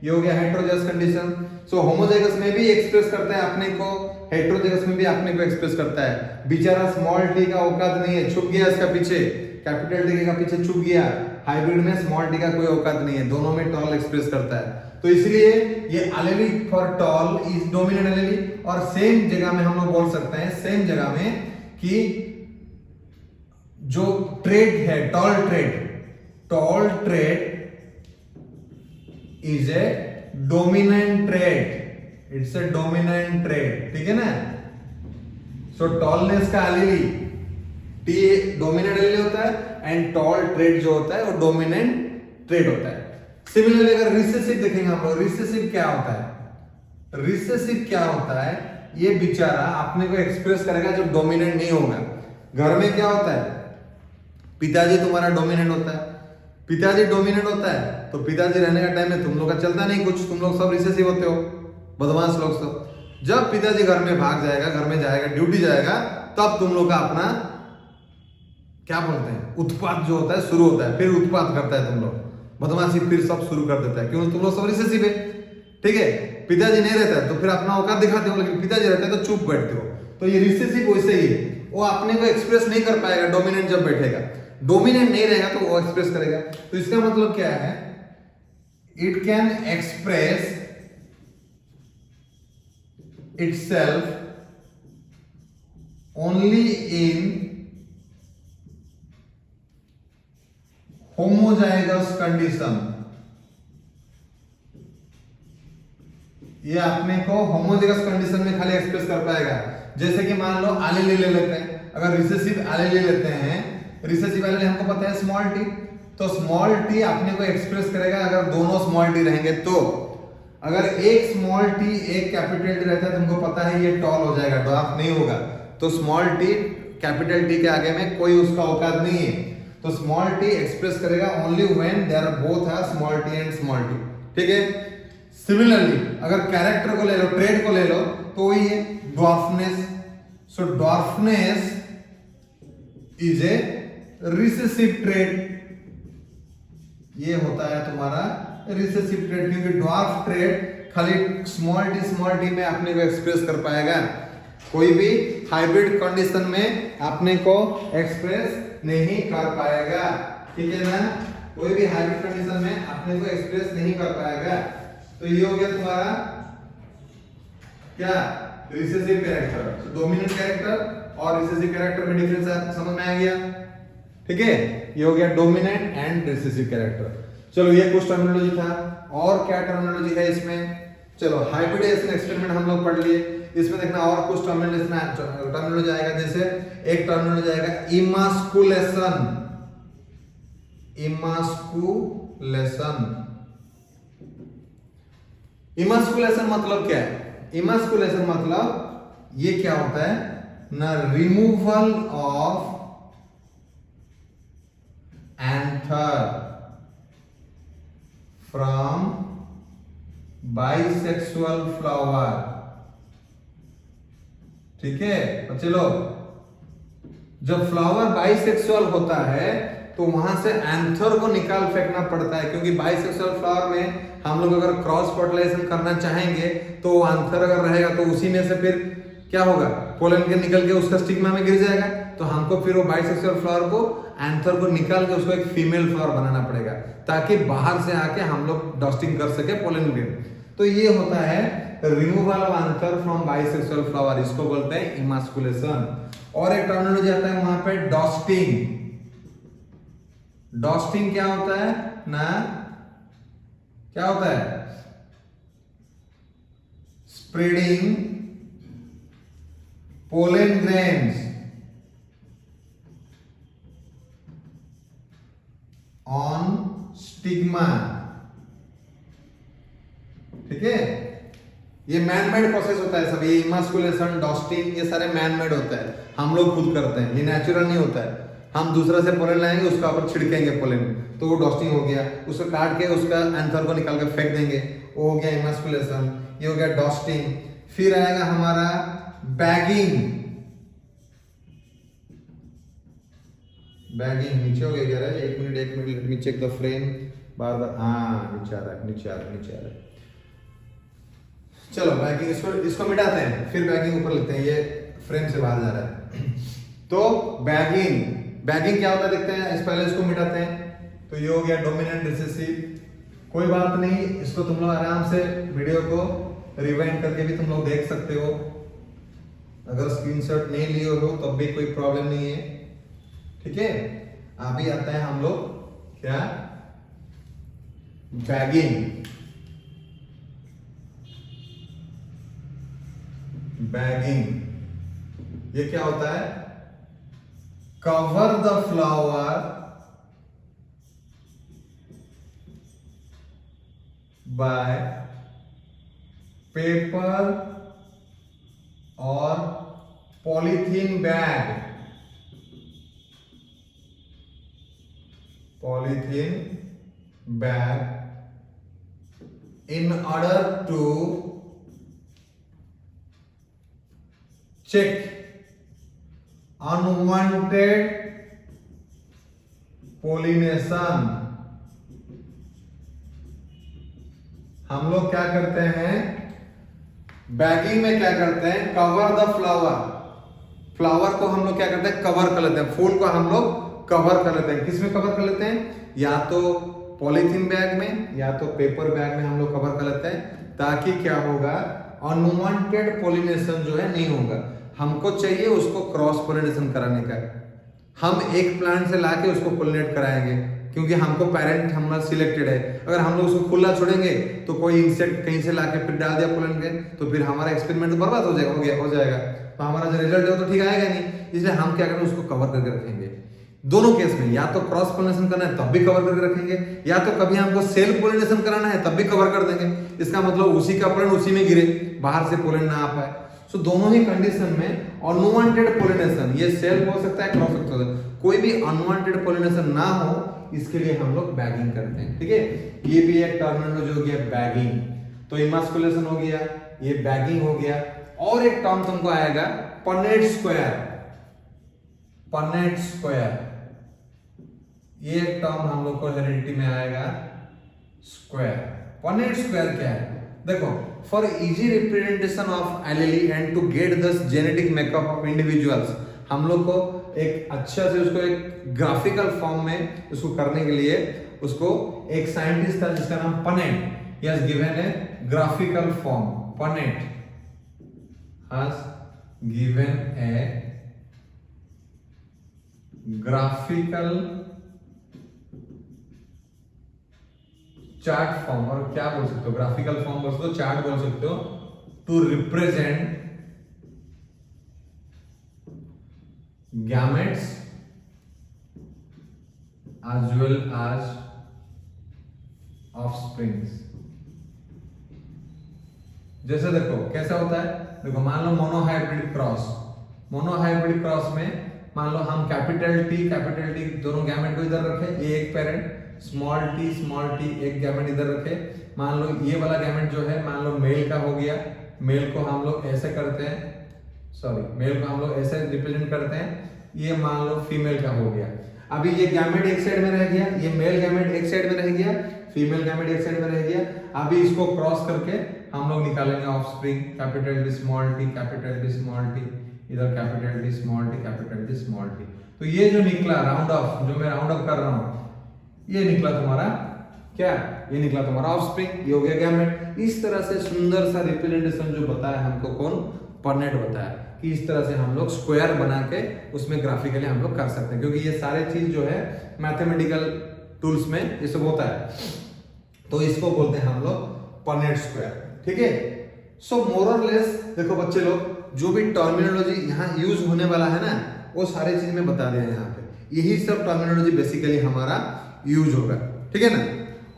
ये हो गया हेटेरोजाइगस कंडीशन। सो होमोजाइगस में भी एक्सप्रेस करता है अपने को, हेटेरोजाइगस में भी अपने को एक्सप्रेस करता है। बेचारा स्मॉल टी का औकात नहीं है, छुप गया इसका पीछे, कैपिटल टी का पीछे छुप गया। हाइब्रिड में स्मॉल टी का कोई औकात नहीं है, दोनों में टॉल एक्सप्रेस करता है। तो इसलिए ये एलीली फॉर टॉल इज डोमिनेंट एलीली। और सेम जगह में हम लोग बोल सकते हैं, सेम जगह में, कि जो ट्रेड है tall trait is a dominant trait, it's a dominant trait, ठीक है ना। सो टॉलनेस का एलीली टी डोमिनेंट एलीली होता है, एंड टॉल ट्रेड जो होता है वो डोमिनेंट ट्रेड होता है। सिमिलरली अगर रिसेसिव देखेंगे हम लोग, रिसेसिव क्या होता है, रिसेसिव क्या होता है, ये बेचारा अपने को एक्सप्रेस करेगा जब डोमिनेंट नहीं होगा। घर में क्या होता है, पिताजी तुम्हारा डोमिनेंट होता है, पिताजी डोमिनेंट होता है तो पिताजी रहने का टाइम में तुम लोग का चलता नहीं कुछ, तुम लोग सब रिसेसिव होते हो, बदमाश लोग सब। जब पिताजी घर में भाग जाएगा, घर में जाएगा, ड्यूटी जाएगा, तब तुम लोग का अपना क्या बोलते हैं, उत्पात जो होता है शुरू होता है, फिर उत्पात करता है तुम लोग, बदमाशी फिर सब शुरू कर देता है, क्यों, तुम लोग सब रिसेसिव है, ठीक है। पिताजी नहीं रहता है तो फिर अपना औकात दिखाते हो, लेकिन पिताजी रहता है तो चुप बैठते हो। तो ये रिसेसिव वैसे ही है, वो अपने को एक्सप्रेस नहीं कर पाएगा डोमिनेंट जब बैठेगा, डोमिनेंट नहीं रहेगा तो वो एक्सप्रेस करेगा। तो इसका मतलब क्या है, it can express itself only in homozygous condition. ये अपने को होमोजाइगस कंडीशन में खाली एक्सप्रेस कर पाएगा। जैसे कि मान लो एलीली ले लेते हैं, अगर रिसेसिव एलीली लेते हैं, रिसेसिव एलीली हमको पता है स्मॉल टी, तो स्मॉल टी अपने को एक्सप्रेस करेगा अगर दोनों स्मॉल टी रहेंगे। तो अगर एक स्मॉल टी एक कैपिटल टी रहता है, तुमको पता है ये टॉल हो जाएगा, ड्वार्फ नहीं होगा। तो स्मॉल टी कैपिटल टी के आगे में कोई उसका औकात नहीं है। तो स्मॉल टी एक्सप्रेस करेगा only when there both are small t and small t, ठीक है। सिमिलरली अगर कैरेक्टर को ले लो, ट्रेड को ले लो, तो वही है dwarfness. So dwarfness is a recessive trade. ये होता है तुम्हारा रिसेसिव ट्रेड, क्योंकि ड्वार्फ ट्रेड खाली स्मॉल टी में अपने को एक्सप्रेस कर पाएगा, कोई भी हाइब्रिड कंडीशन में अपने को एक्सप्रेस नहीं कर पाएगा। ठीक है ना, कोई भी हाइब्रिड कंडीशन में अपने को एक्सप्रेस नहीं कर पाएगा। तो ये हो गया तुम्हारा क्या, रिसेसिव कैरेक्टर। डोमिनेंट कैरेक्टर और रिसेसिव कैरेक्टर में डिफरेंस समझ में आ गया। ठीक है, ये हो गया डोमिनेंट एंड रिसेसिव कैरेक्टर। चलो ये कुछ टर्मिनोलॉजी था, और क्या टर्मिनोलॉजी है इसमें। चलो हाइब्रिडाइजेशन एक्सपेरिमेंट हम लोग पढ़ लिए, इसमें देखना और कुछ टर्मिनोलॉजी आएगा। जैसे एक टर्मिनोलॉजी आएगा इमास्कुलेशन। इमास्कुलेशन मतलब क्या है? इमास्कुलेशन मतलब ये क्या होता है ना, removal of anther from bisexual flower. ठीक है, और चलो जब फ्लावर बाइसेक्सुअल होता है तो वहां से एंथर को निकाल फेंकना पड़ता है, क्योंकि बाइसेक्सुअल फ्लावर में हम लोग अगर क्रॉस फर्टिलाइजेशन करना चाहेंगे तो एंथर अगर रहेगा तो उसी में से फिर क्या होगा, पोलन के निकल के उसका स्टिग्मा में गिर जाएगा। तो हमको फिर वो बाइसेक्सुअल फ्लावर को एंथर को निकाल के उसको एक फीमेल फ्लावर बनाना पड़ेगा, ताकि बाहर से आके हम लोग डस्टिंग कर सके पोलन के। तो ये होता है removal of anther from bisexual flower, इसको बोलते हैं इमास्कुलेशन। और एक टर्मिनोलॉजी आता है वहां पे डस्टिंग। डस्टिंग क्या होता है ना, क्या होता है, spreading pollen grains on stigma. ठीक है, ये मैन मेड प्रोसेस होता है सब, ये इमास्कुलेशन, डस्टिंग, ये सारे मैन मेड होता है, हम लोग खुद करते हैं, ये नेचुरल नहीं होता है। हम दूसरा से पोलन लाएंगे, उसका ऊपर छिड़केंगे पोलन, तो वो डस्टिंग हो गया, उसको काट के उसका एंथर को निकाल के फेंक देंगे, वो हो गया इमास्कुलेशन। ये हो गया डस्टिंग। फिर आएगा हमारा बैगिंग। बैगिंग नीचे हो गया, एक minute let me check the frame. बार बार हाँ नीचे आ रहा है। चलो बैगिंग, इसको मिटाते हैं, फिर बैगिंग ऊपर लेते हैं, ये फ्रेम से बाहर जा रहा है। तो बैगिंग क्या होता है देखते हैं, इस पहले इसको मिटाते हैं। तो ये हो गया डोमिनेंट रिसेसिव। कोई बात नहीं, इसको तुम लोग आराम से वीडियो को रिवाइंड करके भी तुम लोग देख सकते हो, अगर स्क्रीनशॉट नहीं लिए हो तब भी कोई प्रॉब्लम नहीं है। ठीक है, अभी आता है हम लोग क्या, बैगिंग। ये क्या होता है, cover the flower by paper और polythene bag. in order to check unwanted pollination। हम लोग क्या करते हैं बैगिंग में, क्या करते हैं, कवर द फ्लावर को हम लोग क्या करते हैं, कवर कर लेते हैं, फूल को हम लोग कवर कर लेते हैं। किस में कवर कर लेते हैं, या तो पॉलीथीन बैग में या तो पेपर बैग में हम लोग कवर कर लेते हैं, ताकि क्या होगा, अनवांटेड पॉलिनेशन जो है नहीं होगा। हमको चाहिए उसको क्रॉस पॉलिनेशन कराने का, हम एक प्लांट से लाके उसको पोलिनेट कराएंगे, क्योंकि हमको पेरेंट हमारा सिलेक्टेड है। अगर हम लोग उसको खुला छोड़ेंगे तो कोई इंसेक्ट कहीं से लाके फिर डाल दिया पोलन के, तो फिर हमारा एक्सपेरिमेंट बर्बाद हो जाएगा, तो हमारा जो रिजल्ट है तो ठीक आएगा नहीं। इसलिए हम क्या करेंगे, उसको कवर करके रखेंगे। दोनों केस में या तो क्रॉस पोलिनेशन करना है तब भी कवर करके रखेंगे, या तो कभी हमको सेल्फ पोलिनेशन कराना है तब भी कवर कर देंगे। इसका मतलब उसी का पोलन उसी में गिरे, बाहर से पोलन ना आ पाए। सो दोनों ही कंडीशन में अनवांटेड पोलिनेशन, ये सेल्फ हो सकता है, क्रॉस हो सकता है, कोई भी अनवांटेड पोलिनेशन ना हो, इसके लिए हम लोग बैगिंग करते हैं। ठीक है, ये भी एक टर्मिनोलॉजी हो गया बैगिंग। तो इमास्कुलेशन हो गया, ये बैगिंग हो गया। और एक टर्म तुमको आएगा पनेट स्क्वायर। पनेट स्क्वायर ये एक टर्म हम लोग को हेरिडिटी में आएगा, स्क्वायर। पनेट स्क्वायर क्या है? देखो, for easy representation of allele and to get this genetic makeup of individuals, हम लोग को एक अच्छा से उसको एक ग्राफिकल फॉर्म में उसको करने के लिए उसको एक साइंटिस्ट था जिसका नाम Punnett, he has given a graphical form. Punnett has given a graphical chart form, और क्या बोल सकते हो, ग्राफिकल फॉर्म बोल सकते हो, चार्ट बोल सकते हो, to represent gametes as well as offsprings। जैसे देखो कैसा होता है, देखो मान लो मोनोहाइब्रिड क्रॉस, मोनोहाइब्रिड क्रॉस में मान लो हम कैपिटल टी दोनों गैमेट को इधर रखे, ये एक पेरेंट, स्मॉल टी एक गैमेट इधर रखे। मान लो ये वाला गैमेट जो है मान लो मेल का हो गया, मेल को हम लोग ऐसे करते हैं, सॉरी मेल को हम लोग ऐसे रिप्रेजेंट करते हैं, ये मान लो फीमेल का हो गया। अभी ये गैमेट एक साइड में रह गया, ये मेल गैमेट एक साइड में रह गया, फीमेल गैमेट एक साइड में रह गया। अभी इसको क्रॉस करके हम लोग निकालेंगे offspring, capital T small T, capital T small T, इधर capital T small T, capital T small T. तो ये जो निकला राउंड ऑफ, जो मैं राउंड ऑफ कर रहा हूं, ये निकला तुम्हारा क्या, ये निकला तुम्हारा ऑफस्प्रिंग, ये हो गया गैमेट। इस तरह से सुंदर सा रिप्रेजेंटेशन जो बताया हमको कौन, पनेट बताया कि इस तरह से हम लोग स्क्वायर बना के उसमें ग्राफिकली हम लोग कर सकते हैं, क्योंकि ये सारे चीज जो है मैथमेटिकल टूल्स में ये सब होता है, तो इसको बोलते हैं हम लोग पनेट स्क्वायर। ठीक है, सो मोर और लेस देखो बच्चे लोग, जो भी टर्मिनोलॉजी यहाँ यूज होने वाला है ना, वो सारे चीज में बता दिया यहाँ पे, यही सब टर्मिनोलॉजी बेसिकली हमारा यूज होगा। ठीक है ना,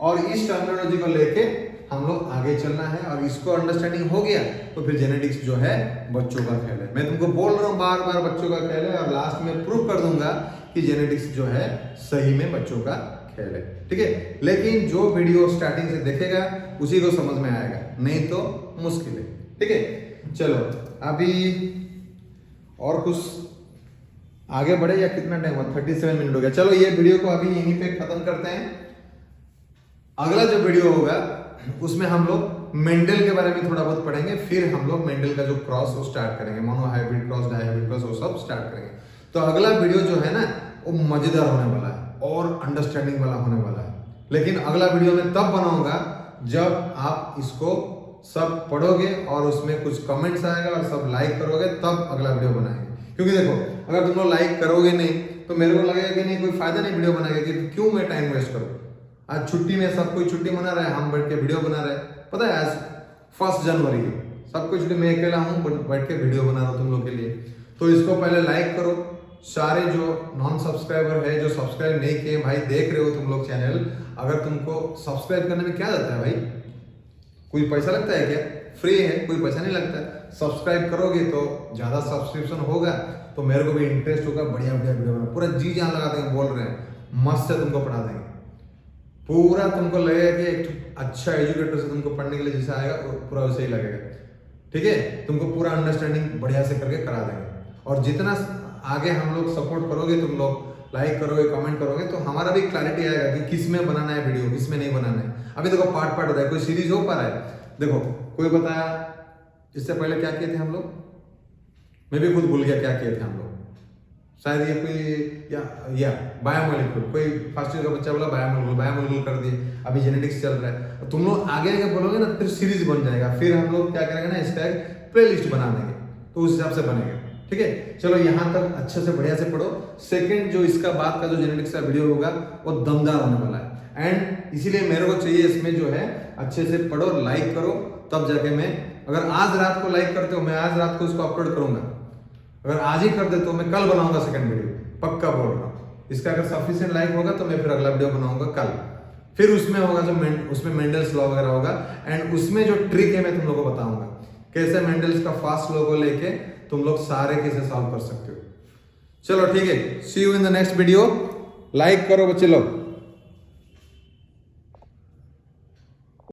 और इस टर्मिनोलॉजी को लेके हम लोग आगे चलना है, और इसको अंडरस्टैंडिंग हो गया तो फिर जेनेटिक्स जो है बच्चों का खेल है। मैं तुमको बोल रहा हूँ बार बार बच्चों का खेल है, और लास्ट में प्रूव कर दूंगा कि जेनेटिक्स जो है सही में बच्चों का खेल है। ठीक है, लेकिन जो वीडियो स्टार्टिंग से देखेगा उसी को समझ में आएगा, नहीं तो मुश्किल है। ठीक है, चलो अभी और कुछ आगे बढ़े या कितना टाइम हुआ, 37 मिनट हो गया। चलो ये वीडियो को अभी यहीं पे खत्म करते हैं। अगला जो वीडियो होगा उसमें हम लोग मेंडल के बारे में थोड़ा बहुत पढ़ेंगे, फिर हम लोग मेंडल का जो क्रॉस वो स्टार्ट करेंगे, मोनोहाइब्रिड क्रॉस, डायहाइब्रिड क्रॉस, वो सब स्टार्ट करेंगे। तो अगला वीडियो जो है ना वो मजेदार होने वाला है और अंडरस्टैंडिंग वाला होने वाला है। लेकिन अगला वीडियो में तब बनाऊंगा जब आप इसको सब पढ़ोगे और उसमें कुछ कमेंट्स आएगा और सब लाइक करोगे, तब अगला वीडियो बनाएंगे। क्योंकि देखो अगर तुम लोग लाइक करोगे नहीं तो मेरे को लगेगा कि नहीं, कोई फायदा नहीं वीडियो बनाएगा, कि क्यों मैं टाइम वेस्ट करूँ। आज छुट्टी में सब कोई छुट्टी मना रहा है, हम बैठ के वीडियो बना रहे हैं। पता है आज 1 जनवरी है, सब कुछ मैं अकेला हूँ बैठ के वीडियो बना रहा हूँ तुम लोग के लिए। तो इसको पहले लाइक करो, सारे जो नॉन सब्सक्राइबर है, जो सब्सक्राइब नहीं किए भाई, देख रहे हो तुम लोग चैनल, अगर तुमको सब्सक्राइब करने में क्या जाता है भाई, कोई पैसा लगता है क्या? फ्री है, कोई पैसा नहीं लगता है। सब्सक्राइब करोगे तो ज्यादा सब्सक्रिप्शन होगा तो मेरे को भी इंटरेस्ट होगा, बढ़िया बढ़िया वीडियो बना, पूरा जी जान लगा देंगे, बोल रहे हैं मस्त से तुमको पढ़ा देंगे, पूरा तुमको लगेगा कि एक अच्छा एजुकेटर से तुमको पढ़ने के लिए जैसा आएगा पूरा वैसे ही लगेगा। ठीक है, तुमको पूरा अंडरस्टैंडिंग बढ़िया से करके करा देंगे। और जितना आगे हम लोग सपोर्ट करोगे, तुम लोग लाइक करोगे, कमेंट करोगे, तो हमारा भी क्लैरिटी आएगा कि किस में बनाना है वीडियो, किस में नहीं बनाना है। अभी देखो पार्ट पार्ट हो रहा है, कोई सीरीज हो पा रहा है। देखो कोई बताया इससे पहले क्या किए थे हम लोग, मैं भी खुद भूल गया क्या किए थे हम लोग, शायद ये कोई या बायोमोलिक्यूल, कोई फर्स्ट ईयर का बच्चा बोला बायोमोलिक्यूल कर दिए, अभी जेनेटिक्स चल रहा है। तुम लोग आगे आगे बोलोगे ना, फिर सीरीज बन जाएगा, फिर हम लोग क्या करेंगे ना, इसका एक प्ले लिस्ट बना देंगे, तो उस हिसाब से बनेगा। ठीक है, चलो यहाँ तक अच्छे से बढ़िया से पढ़ो। सेकंड जो इसका बाद का जो जेनेटिक्स का वीडियो होगा वो दमदार होने वाला है, एंड इसीलिए मेरे को चाहिए इसमें जो है अच्छे से पढ़ो, लाइक करो, तब जाके मैं, अगर आज रात को लाइक करते हो मैं आज रात को इसको अपलोड करूंगा, अगर आज ही कर देते हो मैं कल बनाऊंगा सेकंड वीडियो, पक्का बोल रहा हूँ। इसका अगर सफिशिएंट लाइक होगा तो मैं फिर अगला वीडियो बनाऊंगा कल, फिर उसमें होगा जो उसमें मेंडल्स लॉ वगैरह होगा, एंड उसमें जो ट्रिक है मैं तुम लोगों को बताऊंगा कैसे मेंडल्स का फास्ट लॉ को लेके तुम लोग सारे कैसे सॉल्व कर सकते हो। चलो ठीक है, see you in the next video. Like करो बच्चे लोग।